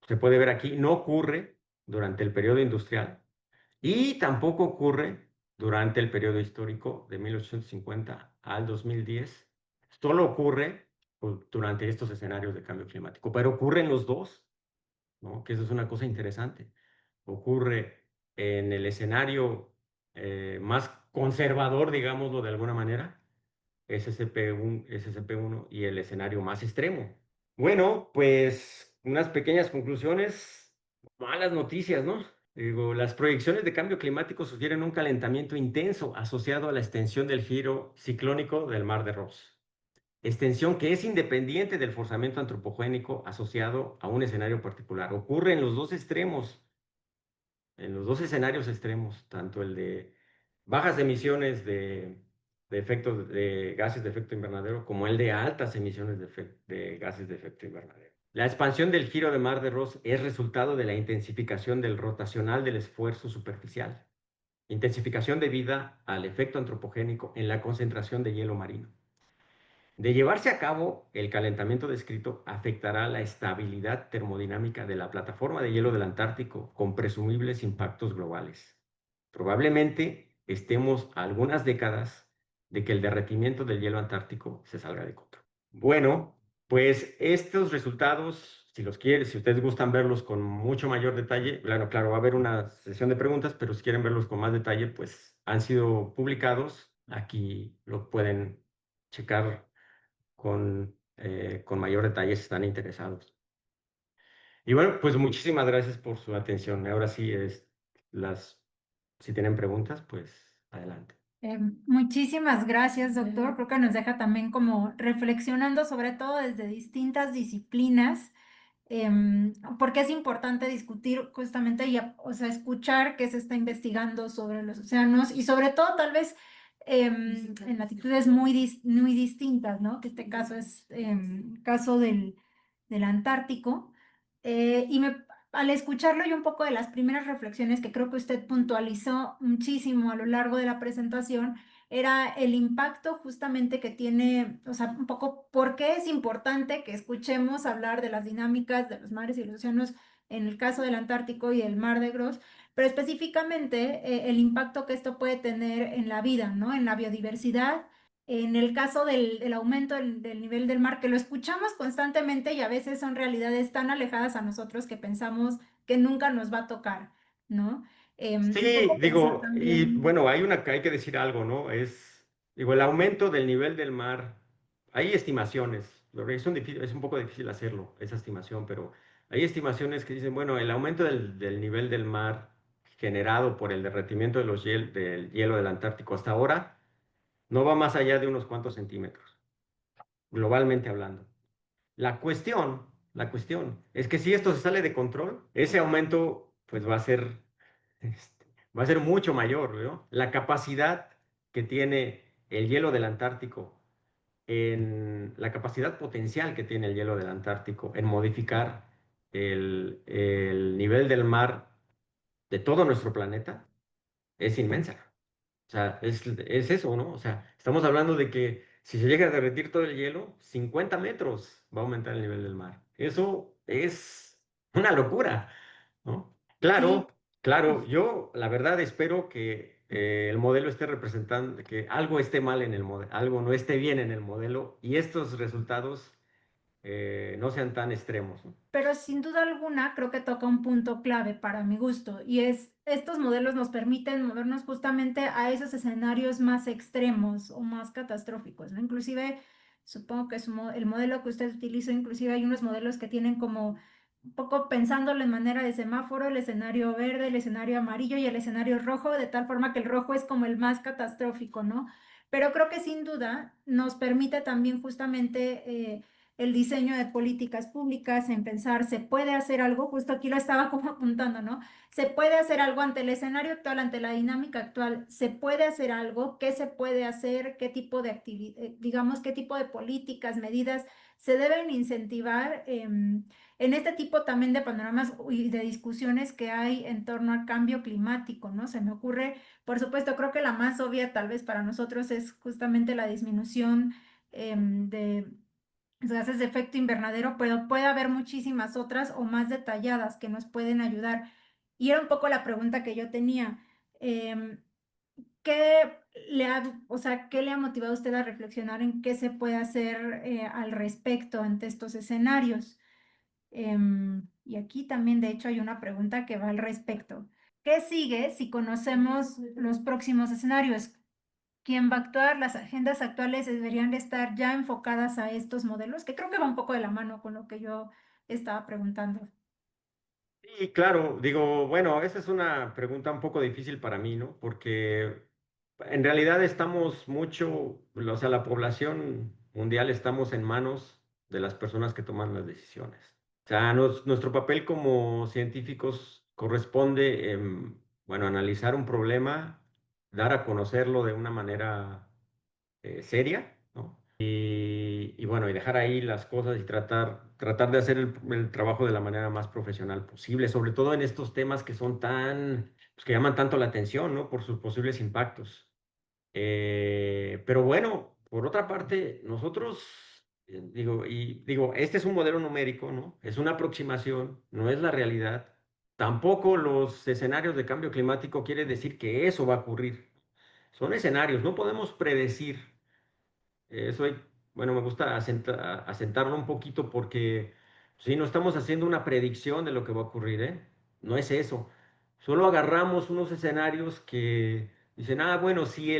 se puede ver aquí, no ocurre durante el periodo industrial y tampoco ocurre durante el periodo histórico de 1850 al 2010. Solo ocurre durante estos escenarios de cambio climático, pero ocurren los dos, ¿no? Que eso es una cosa interesante. Ocurre en el escenario más conservador, digámoslo de alguna manera, SCP-1 y el escenario más extremo. Bueno, pues unas pequeñas conclusiones, malas noticias, ¿no? Digo, las proyecciones de cambio climático sugieren un calentamiento intenso asociado a la extensión del giro ciclónico del Mar de Ross. Extensión que es independiente del forzamiento antropogénico asociado a un escenario particular. Ocurre en los dos extremos, en los dos escenarios extremos, tanto el de bajas emisiones de gases de efecto invernadero como el de altas emisiones de gases de efecto invernadero. La expansión del giro de Mar de Ross es resultado de la intensificación del rotacional del esfuerzo superficial, intensificación debida al efecto antropogénico en la concentración de hielo marino. De llevarse a cabo, el calentamiento descrito afectará la estabilidad termodinámica de la plataforma de hielo del Antártico con presumibles impactos globales. Probablemente estemos a algunas décadas de que el derretimiento del hielo antártico se salga de control. Bueno, pues estos resultados, si ustedes gustan verlos con mucho mayor detalle, claro, va a haber una sesión de preguntas, pero si quieren verlos con más detalle, pues han sido publicados. Aquí lo pueden checar con mayor detalle si están interesados. Y bueno, pues muchísimas gracias por su atención. Ahora sí, si tienen preguntas, pues adelante. Muchísimas gracias, doctor. Creo que nos deja también como reflexionando, sobre todo desde distintas disciplinas, porque es importante discutir justamente y, o sea, escuchar qué se está investigando sobre los océanos y sobre todo tal vez en latitudes muy distintas, ¿no? Que este caso es caso del Antártico. Y al escucharlo y un poco de las primeras reflexiones que creo que usted puntualizó muchísimo a lo largo de la presentación, era el impacto justamente que tiene, o sea, un poco por qué es importante que escuchemos hablar de las dinámicas de los mares y los océanos en el caso del Antártico y el Mar de Gross, pero específicamente el impacto que esto puede tener en la vida, ¿no? En la biodiversidad, en el caso del aumento del nivel del mar, que lo escuchamos constantemente y a veces son realidades tan alejadas a nosotros que pensamos que nunca nos va a tocar, ¿no? Un Sí, poco pensar digo, y también. bueno, hay que decir algo, ¿no? Digo, el aumento del nivel del mar, hay estimaciones, es un poco difícil hacerlo, esa estimación, pero hay estimaciones que dicen, bueno, el aumento del nivel del mar generado por el derretimiento de del hielo del Antártico hasta ahora no va más allá de unos cuantos centímetros, globalmente hablando. La cuestión es que si esto se sale de control, ese aumento pues este, va a ser mucho mayor, ¿no? La capacidad que tiene el hielo del Antártico, la capacidad potencial que tiene el hielo del Antártico en modificar el nivel del mar de todo nuestro planeta es inmensa. O sea, es eso, ¿no? O sea, estamos hablando de que si se llega a derretir todo el hielo, 50 metros va a aumentar el nivel del mar. Eso es una locura, ¿no? Sí, Claro, claro, yo la verdad espero que el modelo esté representando, que algo esté mal en el modelo, algo no esté bien en el modelo y estos resultados no sean tan extremos, ¿no? pero sin duda alguna creo que toca un punto clave para mi gusto y es estos modelos nos permiten movernos justamente a esos escenarios más extremos o más catastróficos, ¿no? Inclusive supongo que el modelo que usted utiliza, inclusive hay unos modelos que tienen como un poco pensándolo en manera de semáforo, el escenario verde, el escenario amarillo y el escenario rojo, de tal forma que el rojo es como el más catastrófico, ¿no? Pero creo que sin duda nos permite también justamente el diseño de políticas públicas, en pensar, ¿se puede hacer algo? Justo aquí lo estaba como apuntando, ¿no? ¿Se puede hacer algo ante el escenario actual, ante la dinámica actual? ¿Se puede hacer algo? ¿Qué se puede hacer? ¿Qué tipo de digamos, qué tipo de políticas, medidas se deben incentivar en este tipo también de panoramas y de discusiones que hay en torno al cambio climático, ¿no? Se me ocurre, por supuesto, creo que la más obvia tal vez para nosotros es justamente la disminución de gases de efecto invernadero, pero puede haber muchísimas otras o más detalladas que nos pueden ayudar. Y era un poco la pregunta que yo tenía. em, ¿Qué o sea, qué le ha motivado a usted a reflexionar en qué se puede hacer al respecto ante estos escenarios? Y aquí también, de hecho, hay una pregunta que va al respecto. ¿Qué sigue si conocemos los próximos escenarios? ¿Quién va a actuar? Las agendas actuales deberían de estar ya enfocadas a estos modelos, que creo que va un poco de la mano con lo que yo estaba preguntando. Y claro, digo, bueno, esa es una pregunta un poco difícil para mí, ¿no? Porque en realidad estamos mucho, o sea, la población mundial estamos en manos de las personas que toman las decisiones. O sea, nuestro papel como científicos corresponde, bueno, analizar un problema, dar a conocerlo de una manera seria, ¿no? Y bueno, y dejar ahí las cosas y tratar de hacer el trabajo de la manera más profesional posible, sobre todo en estos temas que son pues, que llaman tanto la atención, ¿no? Por sus posibles impactos. Pero bueno, por otra parte, nosotros, digo, este es un modelo numérico, ¿no? Es una aproximación, no es la realidad. Tampoco los escenarios de cambio climático quiere decir que eso va a ocurrir. Son escenarios, no podemos predecir. Eso bueno, me gusta asentarlo un poquito porque sí, no estamos haciendo una predicción de lo que va a ocurrir, ¿eh? No es eso. Solo agarramos unos escenarios que dicen, ah, bueno, si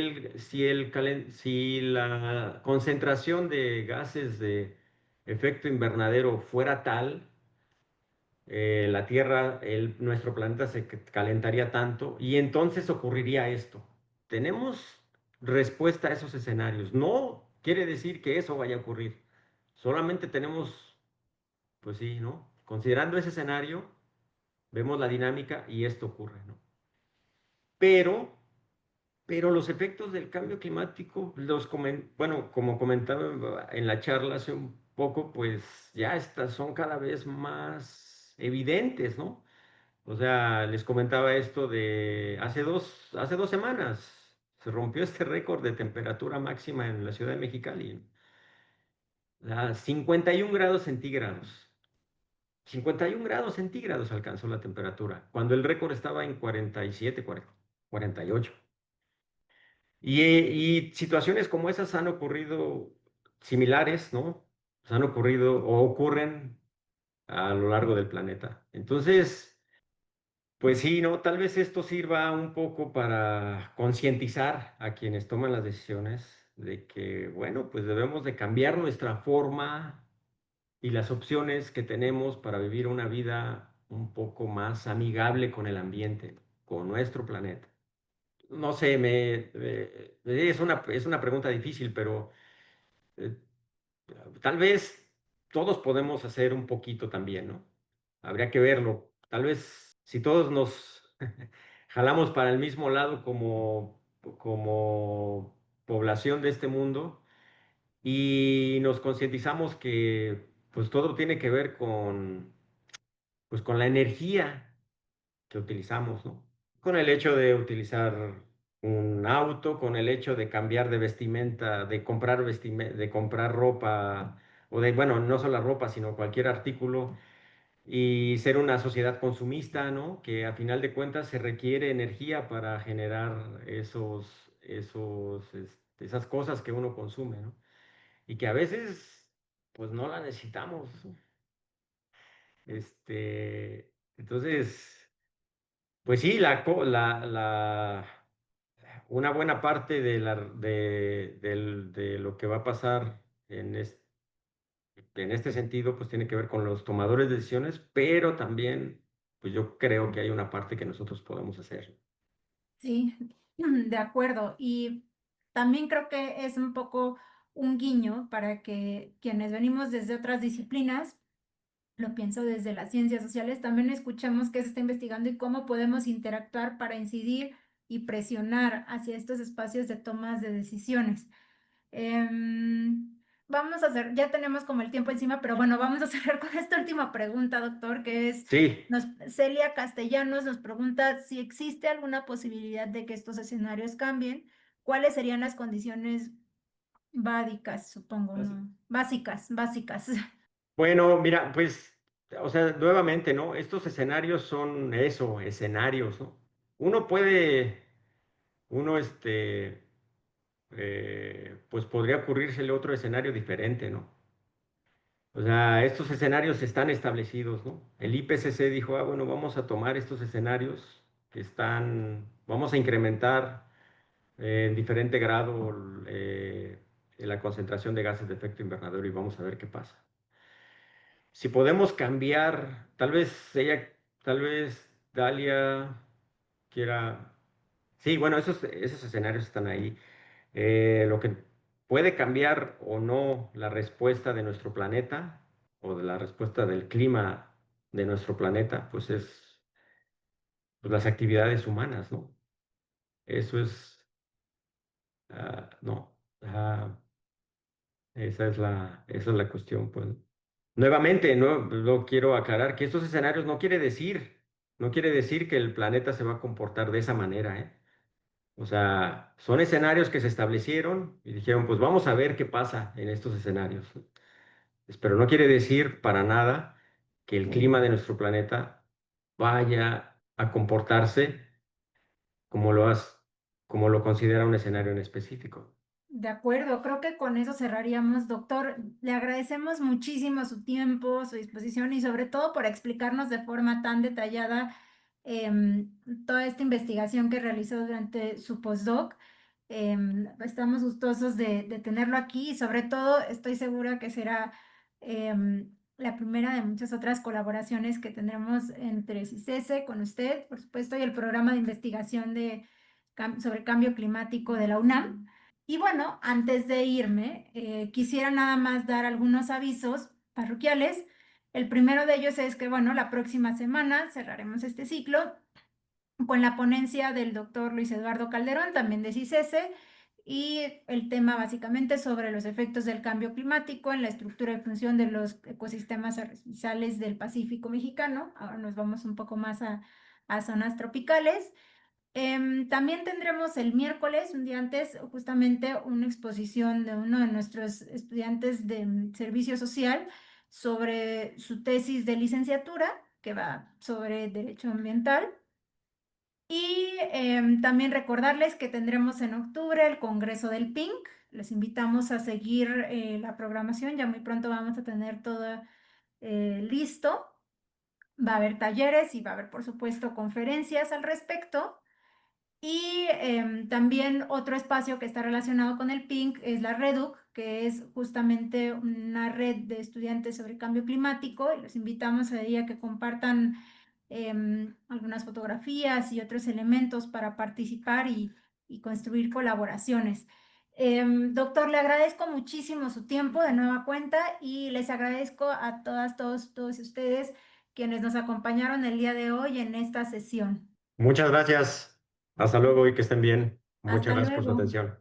la concentración de gases de efecto invernadero fuera tal, la Tierra, nuestro planeta calentaría tanto y entonces ocurriría esto. Tenemos respuesta a esos escenarios. No quiere decir que eso vaya a ocurrir. Solamente tenemos, pues sí, ¿no? Considerando ese escenario, vemos la dinámica y esto ocurre, ¿no? Pero pero los efectos del cambio climático, bueno, como comentaba en la charla hace un poco, pues ya estas son cada vez más evidentes, ¿no? O sea, les comentaba esto de hace dos semanas se rompió este récord de temperatura máxima en la ciudad de Mexicali, a 51 grados centígrados. 51 grados centígrados alcanzó la temperatura, cuando el récord estaba en 47, 48. Y situaciones como esas han ocurrido similares, ¿no? Pues han ocurrido o ocurren a lo largo del planeta. Entonces, pues sí, ¿no? Tal vez esto sirva un poco para concientizar a quienes toman las decisiones de que, bueno, pues debemos de cambiar nuestra forma y las opciones que tenemos para vivir una vida un poco más amigable con el ambiente, con nuestro planeta. No sé, es una pregunta difícil, pero eh, tal vez todos podemos hacer un poquito también, ¿no? Habría que verlo. Tal vez si todos nos jalamos para el mismo lado como población de este mundo y nos concientizamos que pues todo tiene que ver pues, con la energía que utilizamos, ¿no? Con el hecho de utilizar un auto, con el hecho de cambiar de vestimenta, de comprar ropa, o de, bueno, no solo la ropa, sino cualquier artículo, y ser una sociedad consumista, ¿no? Que a final de cuentas se requiere energía para generar esas cosas que uno consume, ¿no? Y que a veces, pues no la necesitamos. Entonces, pues sí, una buena parte de lo que va a pasar en este sentido, pues tiene que ver con los tomadores de decisiones, pero también, pues yo creo que hay una parte que nosotros podemos hacer. Sí, de acuerdo. Y también creo que es un poco un guiño para que quienes venimos desde otras disciplinas, lo pienso desde las ciencias sociales, también escuchemos qué se está investigando y cómo podemos interactuar para incidir y presionar hacia estos espacios de tomas de decisiones. Vamos a hacer, ya tenemos como el tiempo encima, pero bueno, vamos a cerrar con esta última pregunta, doctor, que es, Sí, Celia Castellanos nos pregunta si existe alguna posibilidad de que estos escenarios cambien, ¿cuáles serían las condiciones básicas, supongo, ¿no? Básicas, básicas. bueno, mira, pues, o sea, nuevamente, ¿no? Estos escenarios son eso, escenarios, ¿no? Uno puede, uno, pues podría ocurrírsele otro escenario diferente, ¿no? O sea, estos escenarios están establecidos, ¿no? El IPCC dijo, ah, bueno, vamos a tomar estos escenarios vamos a incrementar en diferente grado la concentración de gases de efecto invernadero y vamos a ver qué pasa. Si podemos cambiar, tal vez Dalia quiera, sí, bueno, esos escenarios están ahí. Lo que puede cambiar o no la respuesta de nuestro planeta o de la respuesta del clima de nuestro planeta, pues es pues, las actividades humanas, ¿no? Eso es, no, esa es la cuestión, pues. Nuevamente, no, lo quiero aclarar que estos escenarios no quiere decir que el planeta se va a comportar de esa manera, ¿eh? O sea, son escenarios que se establecieron y dijeron, pues vamos a ver qué pasa en estos escenarios. Pero no quiere decir para nada que el clima de nuestro planeta vaya a comportarse como como lo considera un escenario en específico. De acuerdo, creo que con eso cerraríamos, doctor. Le agradecemos muchísimo su tiempo, su disposición y sobre todo por explicarnos de forma tan detallada toda esta investigación que realizó durante su postdoc. Estamos gustosos de tenerlo aquí y sobre todo estoy segura que será la primera de muchas otras colaboraciones que tendremos entre CICESE con usted, por supuesto, y el programa de investigación sobre cambio climático de la UNAM. Y bueno, antes de irme, quisiera nada más dar algunos avisos parroquiales. El primero de ellos es que, bueno, la próxima semana cerraremos este ciclo con la ponencia del doctor Luis Eduardo Calderón, también de CICESE, y el tema básicamente sobre los efectos del cambio climático en la estructura y función de los ecosistemas arrecifales del Pacífico mexicano. Ahora nos vamos un poco más a zonas tropicales. También tendremos el miércoles, un día antes, justamente una exposición de uno de nuestros estudiantes de servicio social sobre su tesis de licenciatura, que va sobre derecho ambiental. Y también recordarles que tendremos en octubre el Congreso del PINC. Les invitamos a seguir la programación, ya muy pronto vamos a tener todo listo. Va a haber talleres y va a haber, por supuesto, conferencias al respecto. Y también otro espacio que está relacionado con el PINC es la REDUC, que es justamente una red de estudiantes sobre cambio climático. Y los invitamos a ella que compartan algunas fotografías y otros elementos para participar y construir colaboraciones. Doctor, le agradezco muchísimo su tiempo de nueva cuenta y les agradezco a todas, todos ustedes quienes nos acompañaron el día de hoy en esta sesión. Muchas gracias. Hasta luego y que estén bien. Muchas Hasta gracias por su luego. atención.